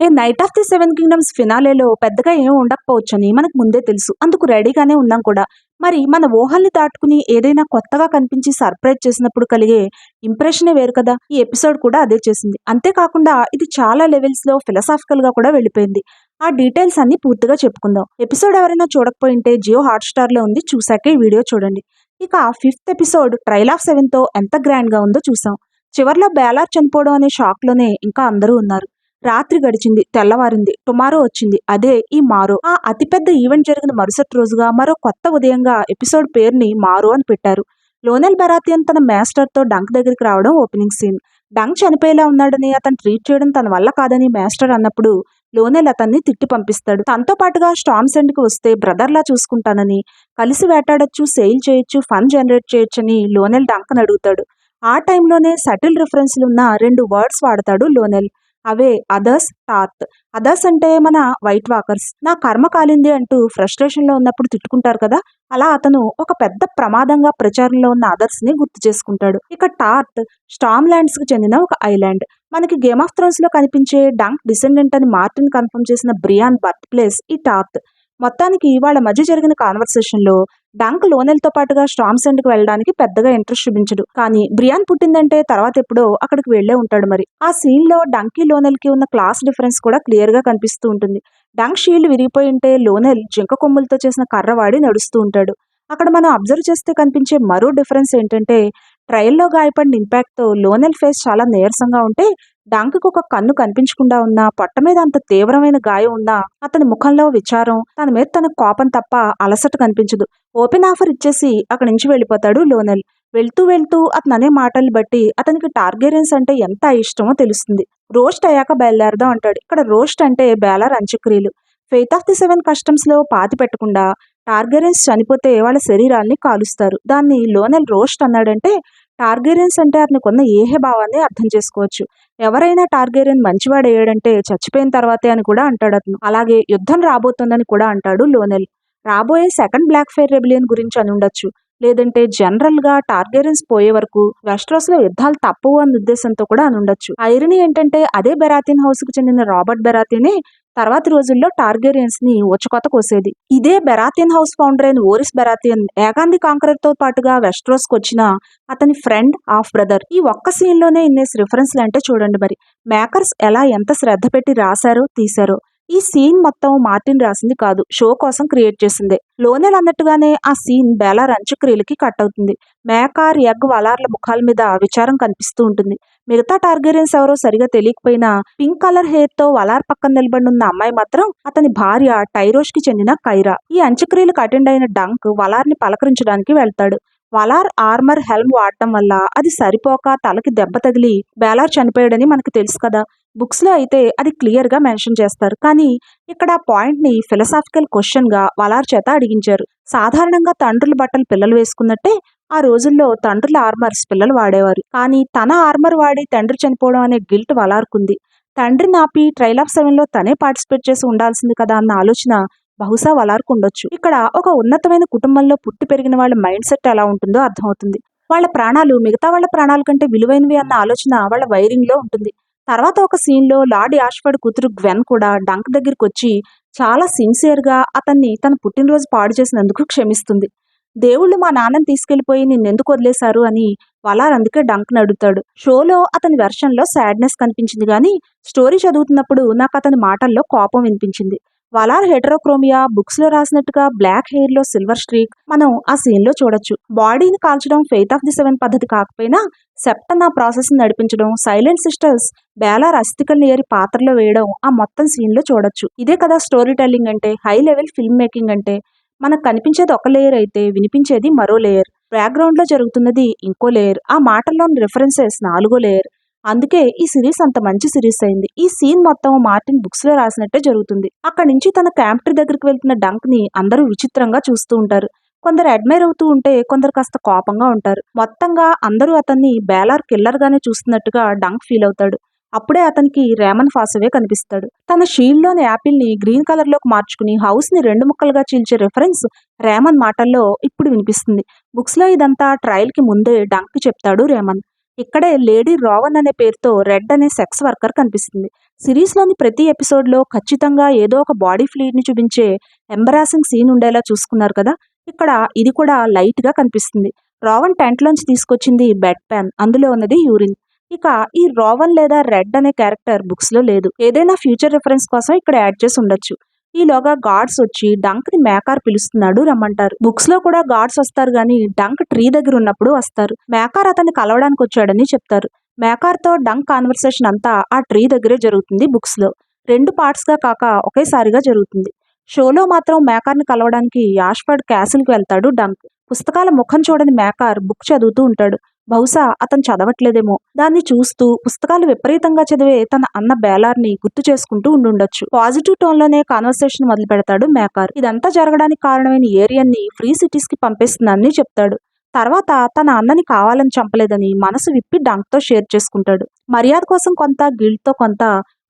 A knight of the seven kingdoms ఫినాలేలో పెద్దగా ఏం ఉండకపోవచ్చని మనకు ముందే తెలుసు. అందుకు రెడీగానే ఉన్నాం కూడా. మరి మన ఊహల్ని దాటుకుని ఏదైనా కొత్తగా కనిపించి సర్ప్రైజ్ చేసినప్పుడు కలిగే ఇంప్రెషనే వేరు కదా! ఈ ఎపిసోడ్ కూడా అదే చేసింది. అంతేకాకుండా ఇది చాలా లెవెల్స్‌లో ఫిలాసాఫికల్‌గా కూడా వెళ్ళిపోయింది. ఆ డీటెయిల్స్ అన్నీ పూర్తిగా చెప్పుకుందాం. ఎపిసోడ్ ఎవరైనా చూడకపోయుంటే జియో హాట్‌స్టార్‌లో ఉంది. చూసాకే ఈ వీడియో చూడండి. ఇక ఫిఫ్త్ ఎపిసోడ్ ట్రయల్ ఆఫ్ సెవెన్‌తో ఎంత గ్రాండ్‌గా ఉందో చూసాం. చివర్లో బేలార్ చనిపోవడం అనే షాక్‌లోనే ఇంకా అందరూ ఉన్నారు. రాత్రి గడిచింది, తెల్లవారింది, టుమారో వచ్చింది. అదే ఈ మారో. ఆ అతిపెద్ద ఈవెంట్ జరిగిన మరుసటి రోజుగా మరో కొత్త ఉదయంగా ఎపిసోడ్ పేరుని మారో అని పెట్టారు. లోనెల్ బెరాతియన్ తన మాస్టర్ తో డంక్ దగ్గరికి రావడం ఓపెనింగ్ సీన్. డంక్ చనిపోయేలా ఉన్నాడని, అతను ట్రీట్ చేయడం తన వల్ల కాదని మాస్టర్ అన్నప్పుడు లోనెల్ అతన్ని తిట్టి పంపిస్తాడు. తనతో పాటుగా స్టామ్ సెండ్ కి వస్తే బ్రదర్ లా చూసుకుంటానని, కలిసి వేటాడొచ్చు, సెయిల్ చేయొచ్చు, ఫన్ జనరేట్ చేయొచ్చని లోనెల్ డంక్ అని అడుగుతాడు. ఆ టైంలోనే సటిల్ రిఫరెన్స్లు ఉన్న రెండు వర్డ్స్ వాడతాడు లోనెల్. అవే అదర్స్, టాత్. అదర్స్ అంటే మన వైట్ వాకర్స్. నా కర్మ కాలింది అంటూ ఫ్రస్ట్రేషన్ లో ఉన్నప్పుడు తిట్టుకుంటారు కదా, అలా అతను ఒక పెద్ద ప్రమాదంగా ప్రచారంలో ఉన్న అదర్స్ ని గుర్తు చేసుకుంటాడు. ఇక టాత్ స్టామ్ ల్యాండ్స్ కి చెందిన ఒక ఐలాండ్. మనకి గేమ్ ఆఫ్ థ్రోన్స్ లో కనిపించే డంక్ డిసెండెంట్ అని మార్టిన్ కన్ఫర్మ్ చేసిన బ్రియాన్ బర్త్ ప్లేస్ ఈ టాత్. మొత్తానికి వాళ్ళ మధ్య జరిగిన కాన్వర్సేషన్ లో డంక్ లోనెల్ తో పాటుగా స్టామ్ సెండ్ కి వెళ్ళడానికి పెద్దగా ఇంట్రెస్ట్ చూపించడు. కానీ బ్రియాన్ పుట్టిందంటే తర్వాత ఎప్పుడో అక్కడికి వెళ్లే ఉంటాడు. మరి ఆ సీన్ లో డంకీ లోనెల్ కి ఉన్న క్లాస్ డిఫరెన్స్ కూడా క్లియర్ గా కనిపిస్తూ ఉంటుంది. డంక్ షీల్డ్ విరిగిపోయి ఉంటే లోనెల్ జింక కొమ్ములతో చేసిన కర్ర వాడి నడుస్తూ ఉంటాడు. అక్కడ మనం అబ్జర్వ్ చేస్తే కనిపించే మరో డిఫరెన్స్ ఏంటంటే, ట్రయల్లో గాయపడిన ఇంపాక్ట్ తో లోనెల్ ఫేస్ చాలా నీరసంగా ఉంటే, డంక్ కు ఒక కన్ను కనిపించకుండా ఉన్నా, పొట్ట మీద అంత తీవ్రమైన గాయం ఉన్నా అతని ముఖంలో విచారం, తన మీద తన కోపం తప్ప అలసట కనిపించదు. ఓపెన్ ఆఫర్ ఇచ్చేసి అక్కడి నుంచి వెళ్ళిపోతాడు లోనెల్. వెళ్తూ వెళ్తూ అతను అనే మాటల్ని బట్టి అతనికి టార్గెరియన్స్ అంటే ఎంత ఇష్టమో తెలుస్తుంది. రోస్ట్ అయ్యాక బయలుదేరదాం అంటాడు. ఇక్కడ రోస్ట్ అంటే బేలార్ అంత్యక్రియలు. Faith of the seven customs లో పాతి పెట్టకుండా టార్గెరియన్స్ చనిపోతే వాళ్ళ శరీరాల్ని కాలుస్తారు. దాన్ని లోనెల్ రోస్ట్ అన్నాడంటే టార్గెరియన్స్ అంటే అతనికున్న ఏహే భావాన్ని అర్థం చేసుకోవచ్చు. ఎవరైనా టార్గెరియన్ మంచివాడయ్యాడంటే చచ్చిపోయిన తర్వాతే అని కూడా అంటాడు అతను. అలాగే యుద్ధం రాబోతోందని కూడా అంటాడు లోనెల్. రాబోయే సెకండ్ బ్లాక్ ఫైర్ రెబిలియన్ గురించి అని ఉండొచ్చు. లేదంటే జనరల్ గా టార్గెరియన్స్ పోయే వరకు వెస్ట్రోస్ లో యుద్ధాలు తప్పవు అన్న ఉద్దేశంతో కూడా అని ఉండొచ్చు. ఐరనీ ఏంటంటే అదే బెరాతియన్ హౌస్ కు చెందిన రాబర్ట్ బెరాతియనే తర్వాతి రోజుల్లో టార్గెరియన్స్ ని ఊచకోత కోసేది. ఇదే బెరాతియన్ హౌస్ ఫౌండర్ అయిన ఓరిస్ బెరాతియన్ ఏగాంది కాంకరర్ తో పాటుగా వెస్ట్రోస్ కు వచ్చిన అతని ఫ్రెండ్ హాఫ్ బ్రదర్. ఈ ఒక్క సీన్ లోనే ఇన్నేసి రిఫరెన్స్లు అంటే చూడండి మరి. మేకర్స్ ఎలా ఎంత శ్రద్ధ పెట్టి రాశారో తీశారో. ఈ సీన్ మొత్తం మార్టిన్ రాసింది కాదు, షో కోసం క్రియేట్ చేసిందే. లోనెల్ అన్నట్టుగానే ఆ సీన్ బేలార్ అంత్యక్రియలకి కట్ అవుతుంది. మేకార్, ఎగ్, వలార్ల ముఖాల మీద విచారం కనిపిస్తూ ఉంటుంది. మిగతా టార్గెరియన్స్ ఎవరో సరిగా తెలియకపోయినా పింక్ కలర్ హెయిర్ తో వలార్ పక్కన నిలబడి ఉన్న అమ్మాయి మాత్రం అతని భార్య టైరోష్ కి చెందిన కైరా. ఈ అంత్యక్రియలకు అటెండ్ అయిన డంక్ వలార్ ని పలకరించడానికి వెళ్తాడు. వలార్ ఆర్మర్ హెల్మ్ వాడటం వల్ల అది సరిపోక తలకి దెబ్బ తగిలి బేలార్ చనిపోయాడని మనకు తెలుసు కదా. బుక్స్ లో అయితే అది క్లియర్ గా మెన్షన్ చేస్తారు. కానీ ఇక్కడ ఆ పాయింట్ ని ఫిలసాఫికల్ క్వశ్చన్ గా వలార్ చేత అడిగించారు. సాధారణంగా తండ్రుల బట్టలు పిల్లలు వేసుకున్నట్టే ఆ రోజుల్లో తండ్రుల ఆర్మర్స్ పిల్లలు వాడేవారు. కానీ తన ఆర్మర్ వాడి తండ్రి చనిపోవడం అనే గిల్ట్ వలార్కుంది. తండ్రిని ఆపి ట్రయల్ ఆఫ్ సెవెన్ లో తనే పార్టిసిపేట్ చేసి ఉండాల్సింది కదా అన్న ఆలోచన బహుశా వలార్కు ఉండొచ్చు. ఇక్కడ ఒక ఉన్నతమైన కుటుంబంలో పుట్టి పెరిగిన వాళ్ళ మైండ్ సెట్ ఎలా ఉంటుందో అర్థమవుతుంది. వాళ్ళ ప్రాణాలు మిగతా వాళ్ళ ప్రాణాల కంటే విలువైనవి అన్న ఆలోచన వాళ్ళ వైరింగ్ లో ఉంటుంది. తర్వాత ఒక సీన్ లో లార్డ్ యాష్ఫర్డ్ కూతురు గ్వెన్ కూడా డంక్ దగ్గరికి వచ్చి చాలా సిన్సియర్ గా అతన్ని తన పుట్టినరోజు పాడు చేసినందుకు క్షమిస్తుంది. దేవుళ్ళు మా నాన్నని తీసుకెళ్లిపోయి నిన్నెందుకు వదిలేశారు అని వలార్ అందుకే డంక్ అడుగుతాడు. షోలో అతని వెర్షన్ లో సాడ్నెస్ కనిపించింది కానీ స్టోరీ చదువుతున్నప్పుడు నాకు అతని మాటల్లో కోపం వినిపించింది. వలార్ హెటరోక్రోమియా, బుక్స్ లో రాసినట్టుగా బ్లాక్ హెయిర్ లో సిల్వర్ స్ట్రీక్ మనం ఆ సీన్ లో చూడొచ్చు. బాడీని కాల్చడం ఫెయిత్ ఆఫ్ ది సెవెన్ పద్ధతి కాకపోయినా సెప్టన్ ఆ ప్రాసెస్ నడిపించడం, సైలెంట్ సిస్టర్స్ బేలార్ అస్థికల్ని ఏరి పాత్రలో వేయడం ఆ మొత్తం సీన్ లో చూడొచ్చు. ఇదే కదా స్టోరీ టెల్లింగ్ అంటే, హై లెవెల్ ఫిల్మ్ మేకింగ్ అంటే. మనకు కనిపించేది ఒక లేయర్ అయితే వినిపించేది మరో లేయర్, బ్యాక్గ్రౌండ్ లో జరుగుతున్నది ఇంకో లేయర్, ఆ మాటల్లోని రిఫరెన్సెస్ నాలుగో లేయర్. అందుకే ఈ సిరీస్ అంత మంచి సిరీస్ అయింది. ఈ సీన్ మొత్తం మార్టిన్ బుక్స్ లో రాసినట్టే జరుగుతుంది. అక్కడి నుంచి తన క్యాంప్టరీ దగ్గరికి వెళ్తున్న డంక్ ని అందరూ విచిత్రంగా చూస్తూ ఉంటారు. కొందరు అడ్మైర్ అవుతూ ఉంటే కొందరు కాస్త కోపంగా ఉంటారు. మొత్తంగా అందరూ అతన్ని బేలార్ కిల్లర్ గానే చూస్తున్నట్టుగా డంక్ ఫీల్ అవుతాడు. అప్పుడే అతనికి రేమన్ ఫాసవే కనిపిస్తాడు. తన షీల్డ్ లోని యాపిల్ ని గ్రీన్ కలర్ లోకి మార్చుకుని హౌస్ ని రెండు ముక్కలుగా చీల్చే రిఫరెన్స్ రేమన్ మాటల్లో ఇప్పుడు వినిపిస్తుంది. బుక్స్ లో ఇదంతా ట్రయల్ కి ముందే డంక్ చెప్తాడు రేమన్. ఇక్కడే లేడీ రావన్ అనే పేరుతో రెడ్ అనే సెక్స్ వర్కర్ కనిపిస్తుంది. సిరీస్లోని ప్రతి ఎపిసోడ్లో ఖచ్చితంగా ఏదో ఒక బాడీ ఫ్లూయిడ్ని చూపించే ఎంబరాసింగ్ సీన్ ఉండేలా చూసుకున్నారు కదా. ఇక్కడ ఇది కూడా లైట్గా కనిపిస్తుంది. రావన్ టెంట్లోంచి తీసుకొచ్చింది బెడ్ ప్యాన్, అందులో ఉన్నది యూరిన్. ఇక ఈ రావన్ లేదా రెడ్ అనే క్యారెక్టర్ బుక్స్లో లేదు. ఏదైనా ఫ్యూచర్ రిఫరెన్స్ కోసం ఇక్కడ యాడ్ చేసి ఉండొచ్చు. ఈలోగా గార్డ్స్ వచ్చి డంక్ ని మేకార్ పిలుస్తున్నాడు రమ్మంటారు. బుక్స్ లో కూడా గార్డ్స్ వస్తారు గాని డంక్ ట్రీ దగ్గర ఉన్నప్పుడు వస్తారు. మేకార్ అతన్ని కలవడానికి వచ్చాడని చెప్తారు. మేకార్ తో డంక్ కాన్వర్సేషన్ అంతా ఆ ట్రీ దగ్గరే జరుగుతుంది. బుక్స్ లో 2 పార్ట్స్ గా కాక ఒకేసారిగా జరుగుతుంది. షోలో మాత్రం మేకార్ ని కలవడానికి యాష్ఫర్డ్ క్యాసిల్ కి వెళ్తాడు డంక్. పుస్తకాల ముఖం చూడని మేకార్ బుక్ చదువుతూ ఉంటాడు. బహుశా అతను చదవట్లేదేమో. దాన్ని చూస్తూ పుస్తకాలు విపరీతంగా చదివే తన అన్న బేలార్ని గుర్తు చేసుకుంటూ ఉండుండొచ్చు. పాజిటివ్ టోన్ లోనే కాన్వర్సేషన్ మొదలు పెడతాడు మేకార్. ఇదంతా జరగడానికి కారణమైన ఏరియన్ ని ఫ్రీ సిటీస్ కి పంపిస్తున్నానని చెప్తాడు. తర్వాత తన అన్నని కావాలని చంపలేదని మనసు విప్పి డంక్ తో షేర్ చేసుకుంటాడు. మర్యాద కోసం కొంత, గిల్ట్ తో కొంత,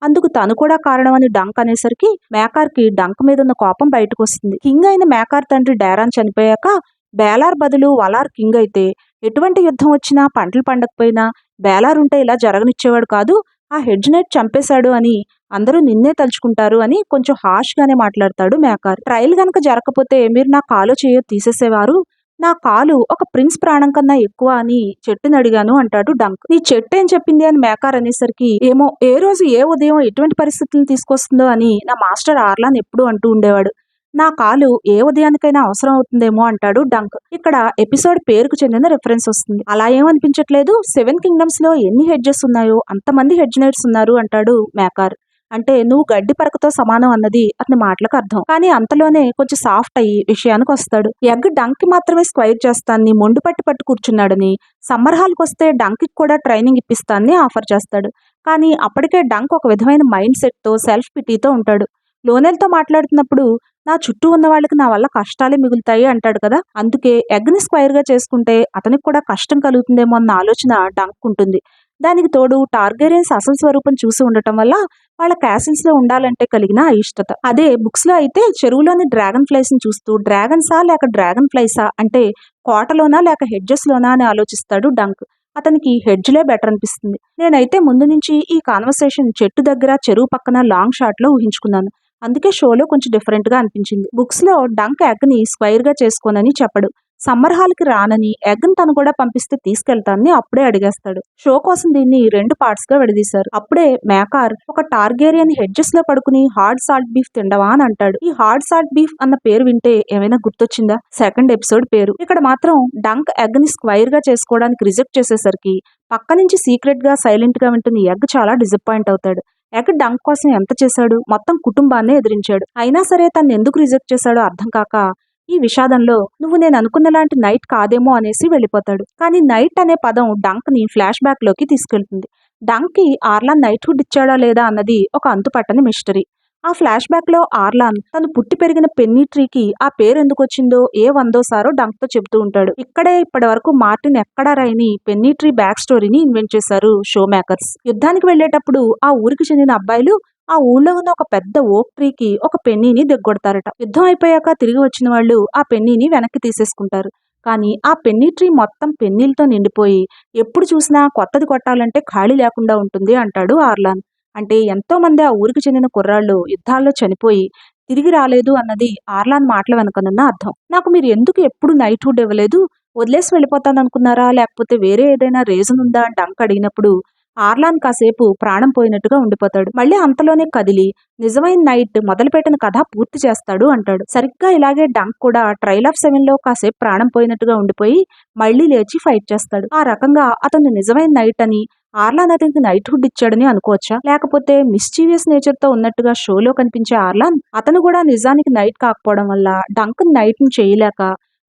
అందుకు తను కూడా కారణమని డంక్ అనేసరికి మేకార్ కి డంక్ మీద ఉన్న కోపం బయటకు వస్తుంది. కింగ్ అయిన మేకార్ తండ్రి డారాన్ చనిపోయాక బేలార్ బదులు వలార్ కింగ్ అయితే ఎటువంటి యుద్ధం వచ్చినా పంటలు పండకపోయినా బేలార్ ఉంటే ఇలా జరగనిచ్చేవాడు కాదు, ఆ హెడ్జ్ నైట్ చంపేశాడు అని అందరూ నిన్నే తలుచుకుంటారు అని కొంచెం హార్ష్ గానే మాట్లాడతాడు మేకార్. ట్రయల్ గనక జరగకపోతే మీరు నా కాలు చేయో తీసేసేవారు, నా కాలు ఒక ప్రిన్స్ ప్రాణం కన్నా ఎక్కువ అని చెట్టుని అడిగాను అంటాడు డంక్. నీ చెట్టు ఏం చెప్పింది అని మేకార్ అనేసరికి ఏమో ఏ రోజు ఏ ఉదయం ఎటువంటి పరిస్థితులను తీసుకొస్తుందో అని నా మాస్టర్ ఆర్లాన్ ఎప్పుడు అంటూ ఉండేవాడు. నా కాలు ఏ ఉదయానికైనా అవసరం అవుతుందేమో అంటాడు డంక్. ఇక్కడ ఎపిసోడ్ పేరుకు చెందిన రిఫరెన్స్ వస్తుంది. అలా ఏమనిపించట్లేదు, 7 కింగ్డమ్స్ లో ఎన్ని హెడ్జెస్ ఉన్నాయో అంతమంది హెడ్జ్ నైట్స్ ఉన్నారు అంటాడు మేకార్. అంటే నువ్వు గడ్డి పరకతో సమానం అన్నది అతని మాటలకు అర్థం. కానీ అంతలోనే కొంచెం సాఫ్ట్ అయ్యి విషయానికి వస్తాడు. ఎగ్ డంక్ కి మాత్రమే స్క్వైర్ చేస్తానని మొండు పట్టు కూర్చున్నాడని, సమ్మర్ హాల్కి వస్తే డంక్ కి కూడా ట్రైనింగ్ ఇప్పిస్తానని ఆఫర్ చేస్తాడు. కానీ అప్పటికే డంక్ ఒక విధమైన మైండ్ సెట్ తో, సెల్ఫ్ పిటీతో ఉంటాడు. లోనెల్తో మాట్లాడుతున్నప్పుడు నా చుట్టూ ఉన్న వాళ్ళకి నా వల్ల కష్టాలే మిగులుతాయి అంటాడు కదా. అందుకే ఎగ్ని స్క్వైర్ గా చేసుకుంటే అతనికి కూడా కష్టం కలుగుతుందేమో అన్న ఆలోచన డంక్ ఉంటుంది. దానికి తోడు టార్గెరియన్స్ అసలు స్వరూపం చూసి ఉండటం వల్ల వాళ్ళ క్యాసిల్స్ లో ఉండాలంటే కలిగిన అయిష్టత. అదే బుక్స్ లో అయితే చెరువులోని డ్రాగన్ ఫ్లైస్ ని చూస్తూ డ్రాగన్సా లేక డ్రాగన్ ఫ్లైసా అంటే కోటలోనా లేక హెడ్జెస్ లోనా అని ఆలోచిస్తాడు డంక్. అతనికి హెడ్జ్లే బెటర్ అనిపిస్తుంది. నేనైతే ముందు నుంచి ఈ కాన్వర్సేషన్ చెట్టు దగ్గర, చెరువు పక్కన లాంగ్ షాట్ లో ఊహించుకున్నాను. అందుకే షోలో కొంచెం డిఫరెంట్ గా అనిపించింది. బుక్స్ లో డంక్ ఎగ్ ని స్క్వైర్ గా చేసుకోనని చెప్పడు. సమ్మర్ హాల్ కి రానని, ఎగ్ ని తను కూడా పంపిస్తే తీసుకెళ్తానని అప్పుడే అడిగేస్తాడు. షో కోసం దీన్ని 2 పార్ట్స్ గా విడదీశారు. అప్పుడే మేకార్ ఒక టార్గేరియన్ హెడ్జెస్ లో పడుకుని హార్డ్ సాల్ట్ బీఫ్ తిండవా అని అంటాడు. ఈ హార్డ్ సాల్ట్ బీఫ్ అన్న పేరు వింటే ఏమైనా గుర్తొచ్చిందా? 2nd ఎపిసోడ్ పేరు. ఇక్కడ మాత్రం డంక్ ఎగ్ ని స్క్వైర్ గా చేసుకోవడానికి రిజెక్ట్ చేసేసరికి పక్క నుంచి సీక్రెట్ గా సైలెంట్ గా వింటున్న ఎగ్ చాలా డిసప్పాయింట్ అవుతాడు. ఎగ్ డంక్ కోసం ఎంత చేశాడు, మొత్తం కుటుంబాన్నే ఎదిరించాడు. అయినా సరే తను ఎందుకు రిజెక్ట్ చేశాడో అర్థం కాక ఈ విషాదంలో నువ్వు నేను అనుకున్నలాంటి నైట్ కాదేమో అనేసి వెళ్ళిపోతాడు. కానీ నైట్ అనే పదం డంక్ ని ఫ్లాష్ బ్యాక్ లోకి తీసుకెళ్తుంది. డంక్ కి ఆర్లాన్ నైట్ హుడ్ ఇచ్చాడా లేదా అన్నది ఒక అంతుపట్టని మిస్టరీ. ఆ ఫ్లాష్ బ్యాక్ లో ఆర్లాన్ తను పుట్టి పెరిగిన పెన్నీ ట్రీకి ఆ పేరు ఎందుకు వచ్చిందో ఏ 100సారో డంక్ తో చెబుతూ ఉంటాడు. ఇక్కడే ఇప్పటి వరకు మార్టిన్ ఎక్కడా రాయని పెన్నీ ట్రీ బ్యాక్ స్టోరీని ఇన్వెంట్ చేశారు షో మేకర్స్. యుద్ధానికి వెళ్లేటప్పుడు ఆ ఊరికి చెందిన అబ్బాయిలు ఆ ఊళ్ళో ఉన్న ఒక పెద్ద ఓక్ ట్రీకి ఒక పెన్నీని దిగ్గొడతారట. యుద్ధం అయిపోయాక తిరిగి వచ్చిన వాళ్ళు ఆ పెన్నీని వెనక్కి తీసేసుకుంటారు. కానీ ఆ పెన్నీ ట్రీ మొత్తం పెన్నీలతో నిండిపోయి ఎప్పుడు చూసినా కొత్తది కొట్టాలంటే ఖాళీ లేకుండా ఉంటుంది అంటాడు ఆర్లాన్. అంటే ఎంతో మంది ఆ ఊరికి చెందిన కుర్రాళ్ళు యుద్ధాల్లో చనిపోయి తిరిగి రాలేదు అన్నది ఆర్లాన్ మాటల వెనుకనున్న అర్థం. నాకు మీరు ఎందుకు ఎప్పుడు నైట్ హుడ్ ఇవ్వలేదు, వదిలేసి వెళ్ళిపోతాను అనుకున్నారా, లేకపోతే వేరే ఏదైనా రీజన్ ఉందా అని డంక్ అడిగినప్పుడు ఆర్లాన్ కాసేపు ప్రాణం పోయినట్టుగా ఉండిపోతాడు. మళ్ళీ అంతలోనే కదిలి నిజమైన నైట్ మొదలుపెట్టిన కథ పూర్తి చేస్తాడు అంటాడు. సరిగ్గా ఇలాగే డంక్ కూడా ట్రయల్ ఆఫ్ 7లో కాసేపు ప్రాణం పోయినట్టుగా ఉండిపోయి మళ్ళీ లేచి ఫైట్ చేస్తాడు. ఆ రకంగా అతను నిజమైన నైట్ అని, ఆర్లాన్ అతనికి నైట్ హుడ్ ఇచ్చాడని అనుకోవచ్చా? లేకపోతే మిస్చీవియస్ నేచర్ తో ఉన్నట్టుగా షోలో కనిపించే ఆర్లాన్ అతను కూడా నిజానికి నైట్ కాకపోవడం వల్ల డంక్ నైట్ ని చేయలేక,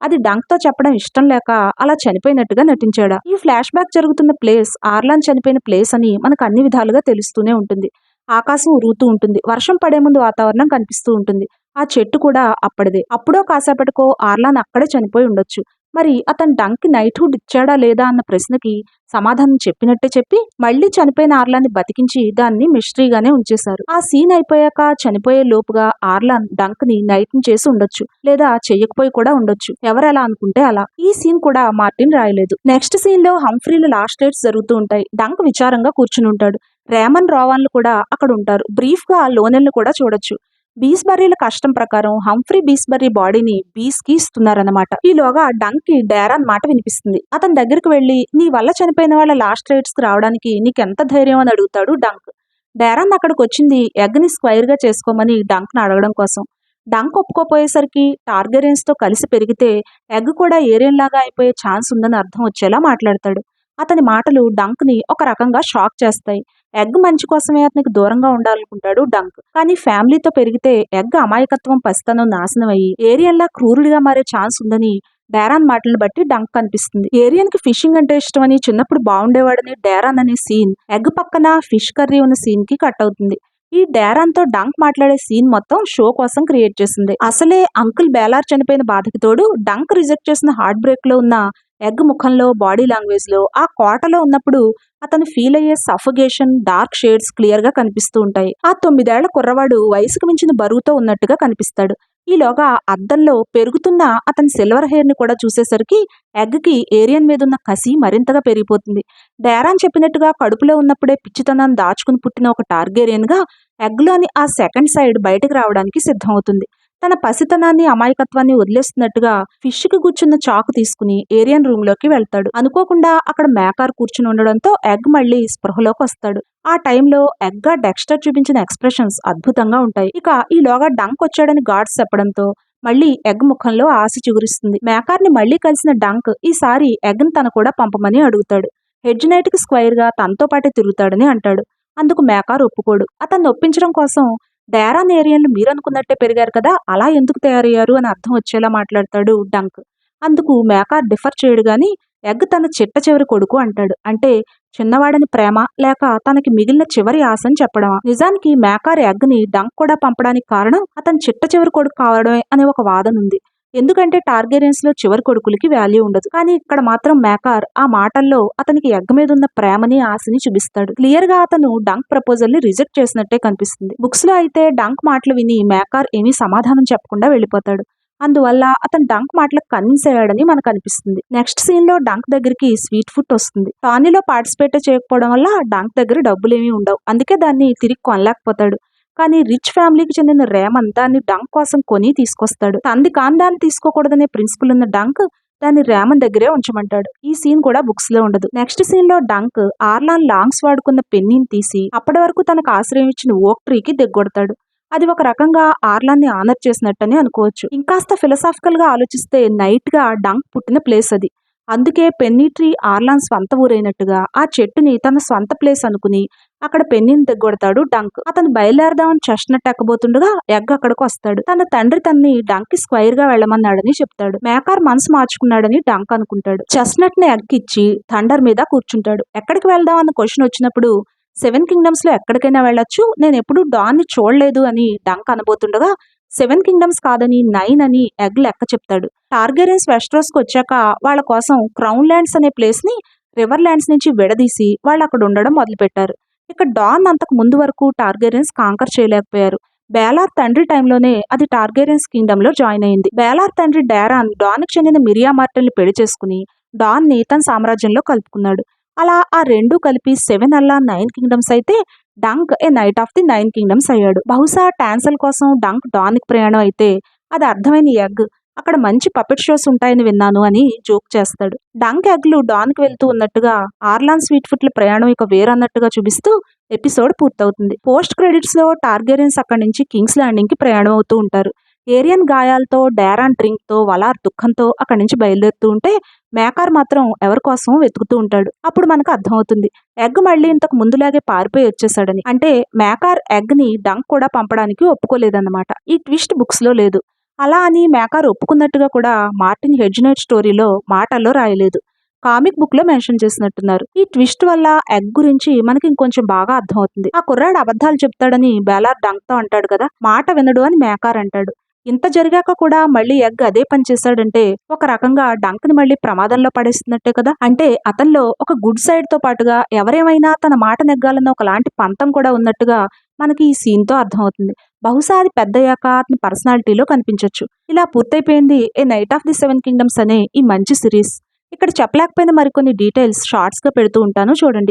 అది డంక్ తో చెప్పడం ఇష్టం లేక అలా చనిపోయినట్టుగా నటించాడా? ఈ ఫ్లాష్ బ్యాక్ జరుగుతున్న ప్లేస్ ఆర్లాన్ చనిపోయిన ప్లేస్ అని మనకు అన్ని విధాలుగా తెలుస్తూనే ఉంటుంది. ఆకాశం ఉరుతూ ఉంటుంది, వర్షం పడే ముందు వాతావరణం కనిపిస్తూ ఉంటుంది. ఆ చెట్టు కూడా అప్పటిదే. అప్పుడో కాసేపటికో ఆర్లాన్ అక్కడే చనిపోయి ఉండొచ్చు. మరి అతను డంక్ నైట్హుడ్ ఇచ్చాడా లేదా అన్న ప్రశ్నకి సమాధానం చెప్పినట్టే చెప్పి మళ్ళీ చనిపోయిన ఆర్లాన్ని బతికించి దాన్ని మిస్టరీగానే ఉంచేశారు. ఆ సీన్ అయిపోయాక చనిపోయే లోపుగా ఆర్లాన్ డంక్ ని నైట్ చేసి ఉండొచ్చు, లేదా చెయ్యకపోయి కూడా ఉండొచ్చు. ఎవరెలా అనుకుంటే అలా. ఈ సీన్ కూడా మార్టిన్ రాయలేదు. నెక్స్ట్ సీన్ లో హంఫ్రీల లాస్ట్ రైట్స్ జరుగుతూ ఉంటాయి. డంక్ విచారంగా కూర్చుని ఉంటాడు. రేమన్ రోవాన్లు కూడా అక్కడ ఉంటారు. బ్రీఫ్ గా లోనెల్ని కూడా చూడొచ్చు. బీస్బర్రీల కష్టం ప్రకారం హంఫ్రీ బీస్బర్రీ బాడీని బీస్ కి ఇస్తున్నారన్నమాట. ఈలోగా డంక్ కి డారన్ మాట వినిపిస్తుంది. అతని దగ్గరికి వెళ్లి నీ వల్ల చనిపోయిన వాళ్ళ లాస్ట్ రైట్స్ కి రావడానికి నీకెంత ధైర్యం అని అడుగుతాడు డంక్. డారన్ అక్కడికి వచ్చింది ఎగ్ ని స్క్వైర్ గా చేసుకోమని డంక్ ని అడగడం కోసం. డంక్ ఒప్పుకోపోయేసరికి టార్గెరియన్స్ తో కలిసి పెరిగితే ఎగ్ కూడా ఏరియన్ లాగా అయిపోయే ఛాన్స్ ఉందని అర్థం వచ్చేలా మాట్లాడతాడు. అతని మాటలు డంక్ ని ఒక రకంగా షాక్ చేస్తాయి. ఎగ్ మంచి కోసమే అతనికి దూరంగా ఉండాలనుకుంటాడు డంక్. కానీ ఫ్యామిలీతో పెరిగితే ఎగ్ అమాయకత్వం పసితనం నాశనం అయ్యి ఏరియన్ లా క్రూరుడిగా మారే ఛాన్స్ ఉందని డారాన్ మాటలను బట్టి డంక్ కనిపిస్తుంది. ఏరియన్ కి ఫిషింగ్ అంటే ఇష్టమని చిన్నప్పుడు బాగుండేవాడని డారాన్ అనే సీన్ ఎగ్ పక్కన ఫిష్ కర్రీ ఉన్న సీన్ కి కట్ అవుతుంది. ఈ డారాన్ తో డంక్ మాట్లాడే సీన్ మొత్తం షో కోసం క్రియేట్ చేసింది. అసలే అంకుల్ బేలార్ చనిపోయిన బాధకి తోడు డంక్ రిజెక్ట్ చేసిన హార్ట్ బ్రేక్ లో ఉన్న ఎగ్ ముఖంలో బాడీ లాంగ్వేజ్ లో ఆ కోటలో ఉన్నప్పుడు అతను ఫీల్ అయ్యే సఫోగేషన్ డార్క్ షేడ్స్ క్లియర్ గా కనిపిస్తూ ఉంటాయి. ఆ 9 ఏళ్ల కుర్రవాడు వయసుకు మించిన బరువుతో ఉన్నట్టుగా కనిపిస్తాడు. ఈలోగా అద్దంలో పెరుగుతున్న అతని సిల్వర్ హెయిర్ ని కూడా చూసేసరికి ఎగ్ కి ఏరియన్ మీద ఉన్న కసి మరింతగా పెరిగిపోతుంది. డారాన్ చెప్పినట్టుగా కడుపులో ఉన్నప్పుడే పిచ్చితనాన్ని దాచుకుని పుట్టిన ఒక టార్గేరియన్ గా ఎగ్ లోని ఆ సెకండ్ సైడ్ బయటకు రావడానికి సిద్ధమవుతుంది. తన పసితనాన్ని అమాయకత్వాన్ని వదిలేస్తున్నట్టుగా ఫిష్ కి గుచ్చున్న చాకు తీసుకుని ఏరియన్ రూమ్ లోకి వెళ్తాడు. అనుకోకుండా అక్కడ మేకార్ కూర్చుని ఉండడంతో ఎగ్ మళ్ళీ స్పృహలోకి వస్తాడు. ఆ టైంలో ఎగ్ గా డెక్స్టర్ చూపించిన ఎక్స్ప్రెషన్స్ అద్భుతంగా ఉంటాయి. ఇక ఈలోగా డంక్ వచ్చాడని గార్డ్స్ చెప్పడంతో మళ్ళీ ఎగ్ ముఖంలో ఆశ చిగురిస్తుంది. మేకార్ ని మళ్ళీ కలిసిన డంక్ ఈసారి ఎగ్ ని తన కూడా పంపమని అడుగుతాడు. హెడ్జ్ నైట్ కి స్క్వైర్ గా తనతో పాటే తిరుగుతాడని అంటాడు. అందుకు మేకార్ ఒప్పుకోడు. అతన్ని ఒప్పించడం కోసం డారాన్ ఏరియన్లు మీరనుకున్నట్టే పెరిగారు కదా, అలా ఎందుకు తయారయ్యారు అని అర్థం వచ్చేలా మాట్లాడతాడు డంక్. అందుకు మేకార్ డిఫర్ చేయడు గాని ఎగ్ తన చిట్ట చివరి కొడుకు అంటాడు. అంటే చిన్నవాడని ప్రేమ లేక తనకి మిగిలిన చివరి ఆశ అని చెప్పడమా? నిజానికి మేకార్ ఎగ్ ని డంక్ కూడా పంపడానికి కారణం అతని చిట్ట చివరి కొడుకు కావడమే అనే ఒక వాదన ఉంది. ఎందుకంటే టార్గెరియన్స్ లో చివరి కొడుకులకి వాల్యూ ఉండదు. కానీ ఇక్కడ మాత్రం మేకార్ ఆ మాటల్లో అతనికి ఎగ్ మీద ఉన్న ప్రేమని ఆశని చూపిస్తాడు. క్లియర్ గా అతను డంక్ ప్రపోజల్ ని రిజెక్ట్ చేసినట్టే కనిపిస్తుంది. బుక్స్ లో అయితే డంక్ మాటలు విని మేకార్ ఏమీ సమాధానం చెప్పకుండా వెళ్ళిపోతాడు. అందువల్ల అతను డంక్ మాటలకు కన్విన్స్ అయ్యాడని మనకు అనిపిస్తుంది. నెక్స్ట్ సీన్ లో డంక్ దగ్గరికి స్వీట్ ఫుడ్ వస్తుంది. టానీలో పార్టిసిపేట్ చేయకపోవడం వల్ల డంక్ దగ్గర డబ్బులేమీ ఉండవు. అందుకే దాన్ని తిరిగి కొనలేకపోతాడు. కానీ రిచ్ ఫ్యామిలీకి చెందిన రేమన్ దాన్ని డంక్ కోసం కొని తీసుకొస్తాడు. తంది కాని దాన్ని తీసుకోకూడదనే ప్రిన్సిపల్ ఉన్న డంక్ దాన్ని రేమన్ దగ్గరే ఉంచమంటాడు. ఈ సీన్ కూడా బుక్స్ లో ఉండదు. నెక్స్ట్ సీన్ లో డంక్ ఆర్లాన్ లాంగ్స్ వాడుకున్న పెన్నీని తీసి అప్పటి వరకు తనకు ఆశ్రయం ఇచ్చిన ఓక్ ట్రీకి దిగ్గొడతాడు. అది ఒక రకంగా ఆర్లాన్ ని ఆనర్ చేసినట్టని అనుకోవచ్చు. ఇంకాస్త ఫిలసాఫికల్ గా ఆలోచిస్తే నైట్ గా డంక్ పుట్టిన ప్లేస్ అది. అందుకే పెన్నీ ట్రీ ఆర్లాన్ స్వంత ఊరైనట్టుగా ఆ చెట్టుని తన స్వంత ప్లేస్ అనుకుని అక్కడ పెన్నీని తెగ్గొడతాడు డంక్. అతను బయలుదేరదామని చెస్ట్నట్ ఎక్కబోతుండగా ఎగ్ అక్కడికి వస్తాడు. తన తండ్రి తన్ని డంక్ కి స్క్వైర్ గా వెళ్లమన్నాడని చెప్తాడు. మేకార్ మనసు మార్చుకున్నాడని డంక్ అనుకుంటాడు. చెస్ట్నట్ ని ఎగ్ ఇచ్చి థండర్ మీద కూర్చుంటాడు. ఎక్కడికి వెళ్దాం అన్న క్వశ్చన్ వచ్చినప్పుడు 7 కింగ్డమ్స్ లో ఎక్కడికైనా వెళ్ళొచ్చు, నేను ఎప్పుడు డాన్ ని చూడలేదు అని డంక్ అనబోతుండగా 7 కింగ్డమ్స్ కాదని 9 అని ఎగ్ లెక్క చెప్తాడు. టార్గెరియన్స్ వెస్ట్రోస్ కి వచ్చాక వాళ్ళ కోసం క్రౌన్ ల్యాండ్స్ అనే ప్లేస్ ని రివర్ ల్యాండ్స్ నుంచి విడదీసి వాళ్ళు అక్కడ ఉండడం మొదలు పెట్టారు. ఇక డాన్ అంతకు ముందు వరకు టార్గెరియన్స్ కాంకర్ చేయలేకపోయారు. బేలార్ తండ్రి టైంలోనే అది టార్గెరియన్స్ కింగ్డమ్ లో జాయిన్ అయింది. బేలార్ తండ్రి డారాన్ డాన్ కి చెందిన మిరియా మార్టెల్ ని పెళ్లి చేసుకుని డాన్ ని తన సామ్రాజ్యంలో కలుపుకున్నాడు. అలా ఆ రెండు కలిపి 7 అల్లా 9 కింగ్డమ్స్ అయితే dunk A knight of the 9 kingdoms అయ్యాడు. బహుశా టాన్సల్ కోసం డంక్ డాన్ కి ప్రయాణం అయితే అది అర్థమైన ఎగ్ అక్కడ మంచి పపెట్ షోస్ ఉంటాయని విన్నాను అని జోక్ చేస్తాడు. డంక్ ఎగ్లు డాన్ కి వెళ్తూ ఉన్నట్టుగా ఆర్లాన్ స్వీట్ ఫుడ్ ల ప్రయాణం ఇక వేరన్నట్టుగా చూపిస్తూ ఎపిసోడ్ పూర్తవుతుంది. పోస్ట్ క్రెడిట్స్ లో టార్గెరియన్స్ అక్కడి నుంచి కింగ్స్ ల్యాండింగ్ కి ప్రయాణం అవుతూ ఉంటారు. ఏరియన్ గాయాలతో డారాన్ డ్రింక్ తో వలార్ దుఃఖంతో అక్కడి నుంచి బయలుదేరుతూ ఉంటే మేకార్ మాత్రం ఎవరి కోసం వెతుకుతూ ఉంటాడు. అప్పుడు మనకు అర్థమవుతుంది ఎగ్ మళ్ళీ ఇంతకు ముందులాగే పారిపోయి వచ్చేసాడని. అంటే మేకార్ ఎగ్ ని డంక్ కూడా పంపడానికి ఒప్పుకోలేదన్నమాట. ఈ ట్విస్ట్ బుక్స్ లో లేదు. అలా అని మేకార్ ఒప్పుకున్నట్టుగా కూడా మార్టిన్ హెడ్జ్ నైట్ స్టోరీలో మాటల్లో రాయలేదు. కామిక్ బుక్ లో మెన్షన్ చేసినట్టున్నారు. ఈ ట్విస్ట్ వల్ల ఎగ్ గురించి మనకి ఇంకొంచెం బాగా అర్థమవుతుంది. ఆ కుర్రాడు అబద్ధాలు చెప్తాడని బేలార్ డంక్ తో అంటాడు కదా, మాట వినడు అని మేకార్ అంటాడు. ఇంత జరిగాక కూడా మళ్ళీ ఎగ్ అదే పని చేశాడంటే ఒక రకంగా డంక్ని మళ్ళీ ప్రమాదంలో పడేస్తున్నట్టే కదా. అంటే అతనిలో ఒక గుడ్ సైడ్ తో పాటుగా ఎవరేమైనా తన మాట నెగ్గాలన్న ఒకలాంటి పంతం కూడా ఉన్నట్టుగా మనకి ఈ సీన్ తో అర్థమవుతుంది. బహుశా అది పెద్దయ్యాక అతని పర్సనాలిటీలో కనిపించొచ్చు. ఇలా పూర్తయిపోయింది A knight of the seven kingdoms అనే ఈ మంచి సిరీస్. ఇక్కడ చెప్పలేకపోయిన మరికొన్ని డీటెయిల్స్ షార్ట్స్ గా పెడుతూ ఉంటాను చూడండి.